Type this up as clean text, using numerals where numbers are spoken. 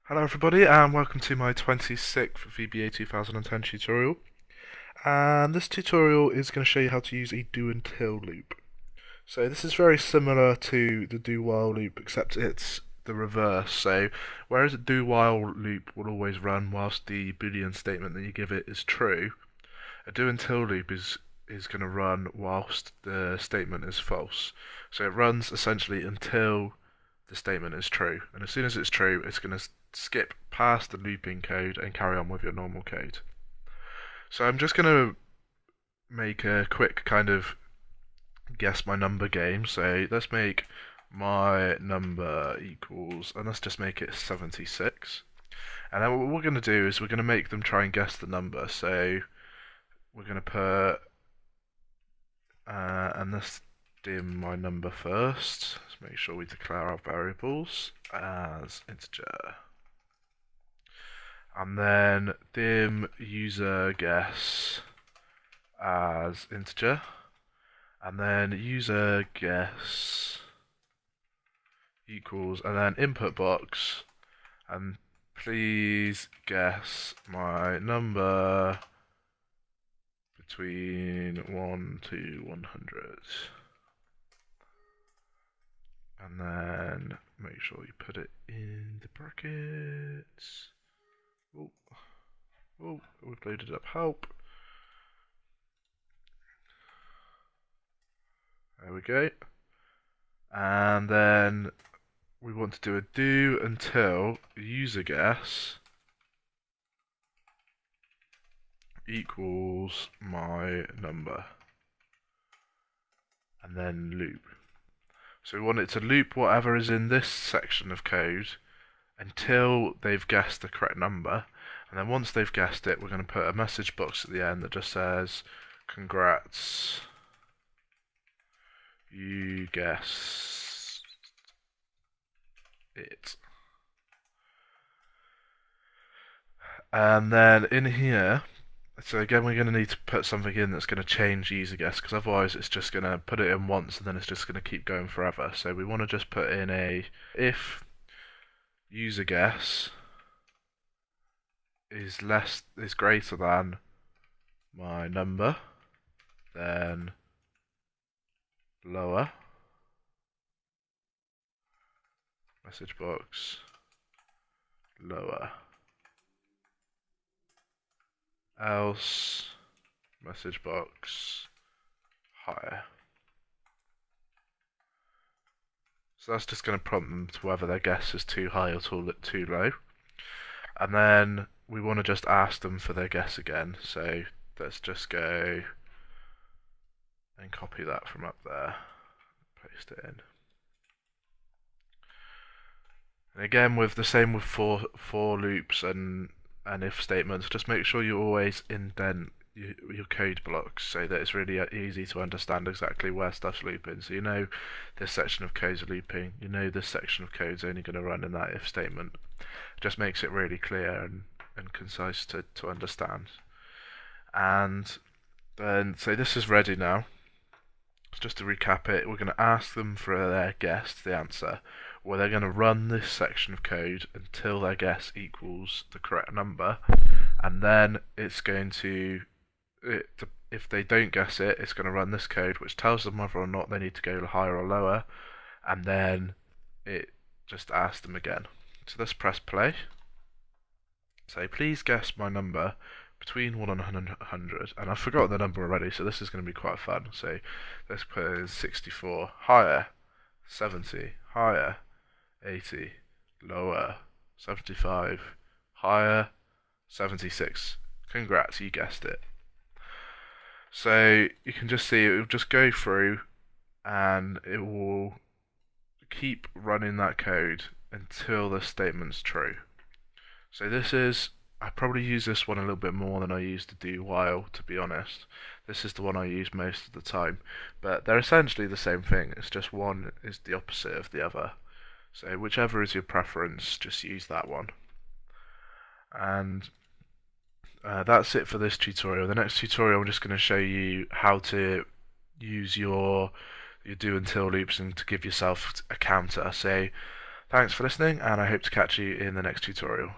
Hello everybody and welcome to my 26th VBA 2010 tutorial. And this tutorial is going to show you how to use a do until loop. So this is very similar to the do while loop, except it's the reverse. So whereas a do while loop will always run whilst the Boolean statement that you give it is true, a do until loop is going to run whilst the statement is false. So it runs essentially until the statement is true, and as soon as it's true, it's going to skip past the looping code and carry on with your normal code. So I'm just going to make a quick kind of guess my number game. So let's make my number equals, and let's just make it 76. And then what we're going to do is we're going to make them try and guess the number. So we're going to put, and let's dim my number first. Let's make sure we declare our variables as integer. And then dim user guess as integer. And then user guess equals, and then input box, and please guess my number between 1 to 100. And then make sure you put it in the brackets. Oh, we've loaded up help. There we go. And then we want to do a do until user guess equals my number. And then loop. So we want it to loop whatever is in this section of code until they've guessed the correct number. And then once they've guessed it, we're going to put a message box at the end that just says, congrats, you guessed it. And then in here, so again we're going to need to put something in that's going to change user guess, because otherwise it's just going to put it in once and then it's just going to keep going forever. So we want to just put in a if user guess is greater than my number, then lower message box lower, else message box higher. So that's just going to prompt them to whether their guess is too high or too low. And then we want to just ask them for their guess again. So let's just go and copy that from up there, paste it in. And again, with the same with for loops and if statements, just make sure you always indent your code blocks so that it's really easy to understand exactly where stuff's looping. So you know this section of code's looping, you know this section of code's only going to run in that if statement. It just makes it really clear and concise to understand. And then, so this is ready now. Just to recap it, we're going to ask them for their guess, the answer, where they're going to run this section of code until their guess equals the correct number, and then it's going to, if they don't guess it, it's going to run this code which tells them whether or not they need to go higher or lower, and then it just asks them again. So let's press play. Say, please guess my number between 1 and 100, and I've forgotten the number already, so this is going to be quite fun. So let's put in 64, higher, 70, higher, 80, lower, 75, higher, 76. Congrats, you guessed it. So you can just see it will just go through and it will keep running that code until the statement's true. So this is, I probably use this one a little bit more than I use the do while, to be honest. This is the one I use most of the time, but they're essentially the same thing. It's just one is the opposite of the other. So whichever is your preference, just use that one. And that's it for this tutorial. The next tutorial I'm just going to show you how to use your do until loops and to give yourself a counter. So Thanks for listening, and I hope to catch you in the next tutorial.